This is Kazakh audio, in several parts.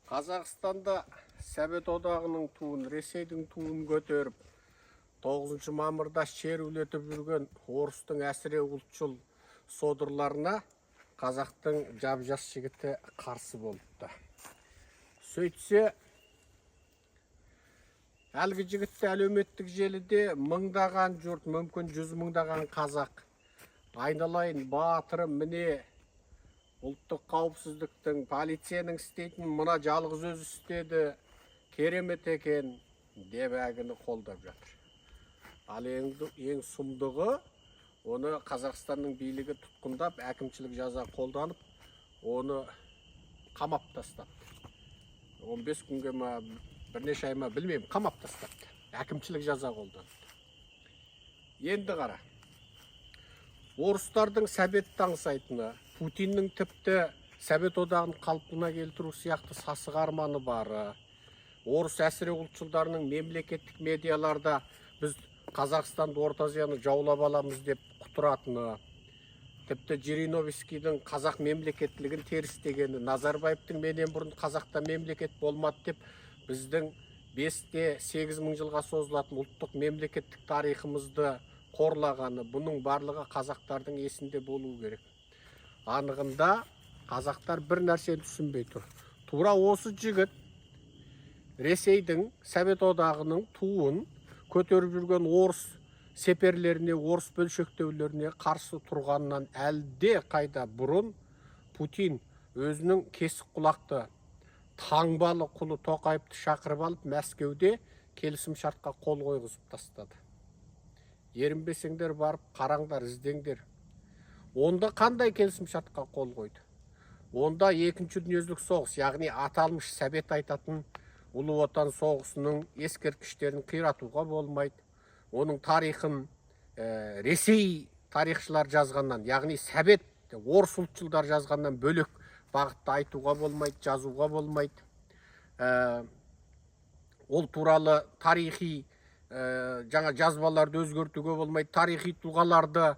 Қазақстанда Совет одағының туын, Ресейдің туын көтеріп, 9 мамырда шерулетіп жүрген орыстың әсіре ұлтшыл содырларына қазақтың жап-жас жігіті қарсы болыпты. Сөйтсе, әлгі жігітті әлеуметтік желіде мыңдаған жұрт, мүмкін 100 мыңдаған қазақ, айналайын батырым, міне ұлттық қауіпсіздіктің, полицияның істейтін мына жалғыз өзі істеді, керемет екен деп әгіні қолдап жатыр. Ал ең сұмдығы, оны Қазақстанның билігі тұтқындап, әкімшілік жаза қолданып, оны қамап тастапты. 15 күнге ма, бірнеше ай ма білмеймін, қамап тастапты. Әкімшілік жаза қолданды. Енді қара. Орыстардың Совет аңсайтыны, Путиннің тіпті Совет одағын қалпына келтіру сияқты сасық арманы бары, орыс әсіре ұлтшылдарының мемлекеттік медиаларда біз Қазақстанды, Орта Азияны жаулап аламыз деп құтыратыны, тіпті Жириновскийдің қазақ мемлекеттілігін терістегені, Назарбаевтың менен бұрын қазақта мемлекет болмады деп біздің 5-8 мың жылға созылатын ұлттық мемлекеттік тарихымызды қорлағаны, бұның барлығы қазақтардың есінде болуы керек. Анығында қазақтар бір нәрсені түсінбей тұр. Тура осы жігіт Ресейдің, Совет одағының туын көтеріп жүрген орыс сеперлеріне, орыс бөлшектеулеріне қарсы тұрғаннан әлде қайда бұрын Путин өзінің кесік құлақты таңбалы құлы Тоқаевты шақырып алып, Мәскеуде келісім шартқа қол қойғызып тастады. Ерінбесеңдер барып қараңдар, іздеңдер. Онда қандай келісім шартқа қол қойды? Онда екінші дүниежүзілік соғыс, яғни аталмыш Совет айтатын Ұлы Отан соғысының ескерткіштерін қиратуға болмайды. Оның тарихын Ресей тарихшылар жазғаннан, яғни Совет орыс ұлтшылдар жазғаннан бөлек бағытта айтуға болмайды, жазуға болмайды. Ол туралы тарихи жаңа жазбаларды өзгертуге болмайды, тарихи тұлғаларды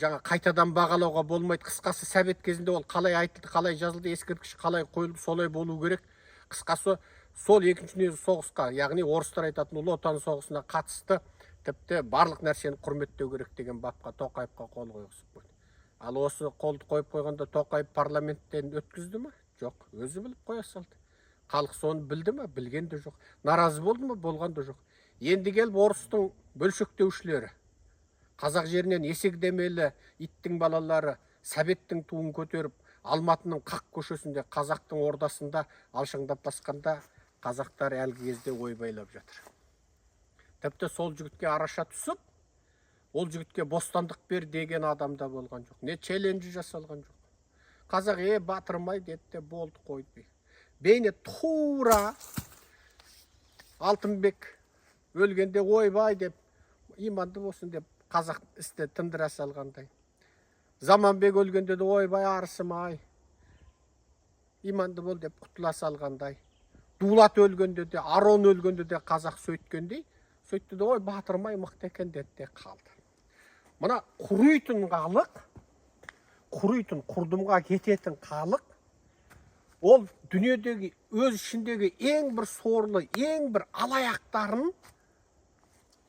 жаңа қайтадан бағалауға болмайды. Қысқасы, Совет кезінде ол қалай айтылды, қалай жазылды, ескерткіш қалай қойылды, солай болу керек. Қысқасы, сол екінші дүниежүзілік соғысқа, яғни орыстар айтатын Ұлы Отан соғысына қатысты тіпті барлық нәрсені құрметтеу керек деген бапқа Тоқаевқа қол қойғызып қойды. Ал осы қолды қойып қойғанда Тоқаев парламенттен өткізді ме? Жоқ, өзі біліп қоя салды. Халық соны білді ме? Білген де жоқ. Наразы болды ма? Болған да жоқ. Енді келіп орыстың бөлшектеушілері, қазақ жерінен есекдемелі иттің балалары Советтің туын көтеріп, Алматының қақ көшесінде, қазақтың ордасында алшаңдап басқанда, қазақтар әлгі кезде ойбайлап жатыр. Тіпті сол жігітке араша түсіп, ол жігітке бостандық бер деген адамда болған жоқ. Не челленджі жасалған жоқ. Қазақ батырмай деді, болды, қойды. Бейне тура Алтынбек өлгенде ойбай деп, иманды болсын деп қазақ істі тындыра салғандай. Заманбек өлгенде де ойбай арысым ай, иманды бол деп құтыла салғандай. Дулат өлгенде де, Арон өлгенде де қазақ сөйткендей, сөйтті де ой батырмай мықты екен деді де қалды. Мына құруйтын халық, құруйтын, құрдымға кететін халық, ол дүниедегі өз ішіндегі ең бір сорлы, ең бір алаяқтарын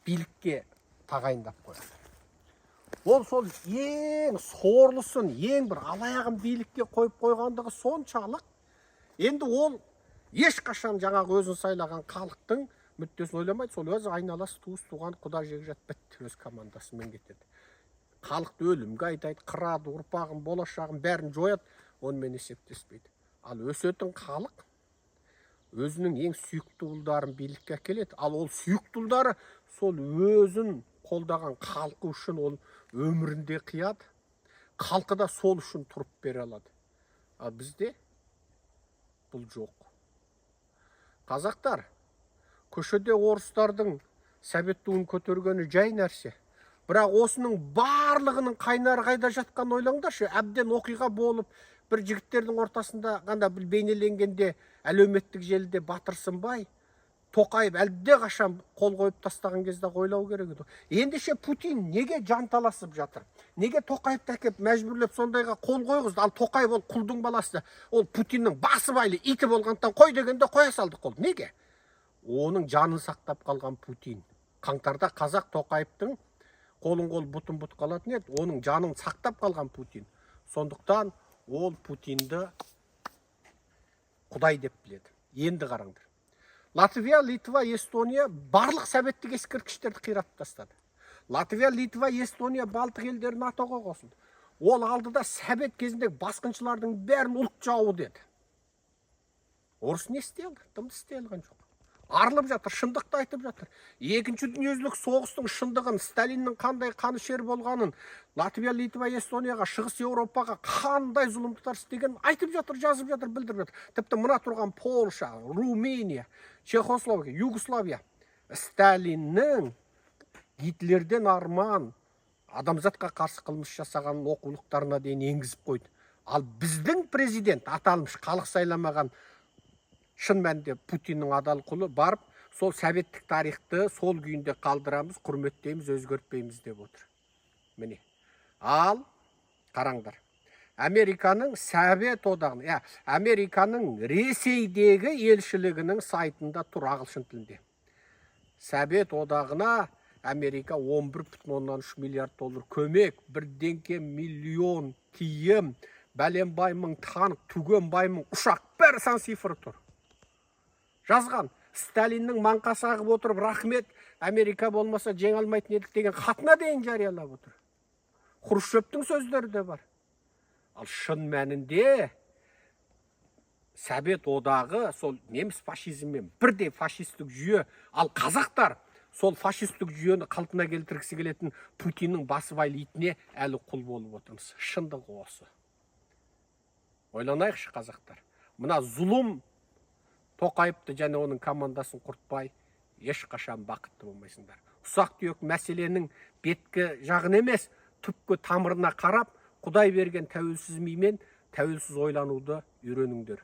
билікке тағайындап қояды. Ол сол ең сорлысын, ең бір алаяғын билікке қойып қойғандығы соншалық, енді ол ешқашан жаңағы өзін сайлаған халықтың мүддесін ойламайды, сол өз айналасы туыс туған құда жекжат бітті, өз командасымен кетеді. Халықты өлімге айдайды, қырады, ұрпағын, болашағын бәрін жояды, онымен есептеспейді. Ал өсетін халық өзінің ең сүйікті ұлдарын билікке әкеледі. Ал ол сүйікті ұлдары сол өзін қолдаған халқы үшін ол өмірінде қияды. Халқы да сол үшін тұрып бере алады. Ал бізде бұл жоқ. Қазақтар, көшеде орыстардың Совет туын көтергені жай нәрсе. Бірақ осының барлығының қайнары қайда жатқан ойлаңдаршы. Әбден оқиға болып, бір жігіттердің ортасында ғана бейнеленгенде әлеуметтік желіде Батырсынбай Тоқаев әлде қашан қол қойып тастаған кезде ойлау керек еді. Ендеше Путин неге жанталасып жатыр? Неге Тоқаевты әкеп мәжбүрлеп сондайға қол қойғызды? Ал Тоқаев ол құлдың баласы, ол Путиннің басы байлы иті болғандықтан қой дегенде қоя салды қол. Неге? Оның жанын сақтап қалған Путин. Қаңтарда қазақ Тоқаевтың қолын қол бұтын бұт қалатын еді, оның жанын сақтап қалған Путин. Сондықтан ол Путинді Құдай деп біледі. Енді қараңдар. Латвия, Литва, Эстония барлық советтік ескерткіштерді қиратып тастады. Латвия, Литва, Эстония Балтық елдерін атауға қосылды. Ол алдыда совет кезіндегі басқыншылардың бәрін ұлт жауы деді. Орыс не істей алды? Дым істей алған жоқ. Арылып жатыр, шындықты айтып жатыр. Екінші дүниежүзілік соғыстың шындығын, Сталиннің қандай қанішер болғанын, Латвия, Литва, Эстонияға, Шығыс Еуропаға қандай зұлымдықтар істегенін айтып жатыр, жазып жатыр, білдіріп жатыр. Тіпті мына тұрған Польша, Румыния, Чехословакия, Югославия, Сталиннің Гитлерден арман адамзатқа қарсы қылмыс жасаған оқулықтарына дейін енгізіп қойды. Ал біздің президент аталмыш халық сайламаған шын мәнінде Путиннің адал құлы барып, сол советтік тарихты сол күйінде қалдырамыз, құрметтейміз, өзгертпейміз деп отыр. Міне. Ал қараңдар. Американың Совет одағының, Американың Ресейдегі елшілігінің сайтында тұр ағылшын тілінде. Совет одағына Америка 11,3 миллиард доллар көмек, бірдеңке миллион киім, бәленбай мың танк, түгенбай мың ұшақ, бәрі сан цифры тұр. Жазған, Сталиннің маңқасы ағып отырып, рахмет, Америка болмаса жеңе алмайтын едік деген хатына дейін жариялап отыр. Хрущевтің сөздері де бар. Ал шын мәнінде Совет одағы сол неміс фашизммен бірдей фашистік жүйе, ал қазақтар сол фашистік жүйені қалпына келтіргісі келетін Путиннің басыбайлы итіне әлі құл болып отырмыз. Шындығы осы. Ойланайықшы қазақтар. Мына зұлым Тоқаевты және оның командасын құртпай, ешқашан бақытты болмайсыңдар. Ұсақ түйек мәселенің беткі жағын емес, түпкі тамырына қарап, Құдай берген тәуелсіз мимен тәуелсіз ойлануды үйреніңдер.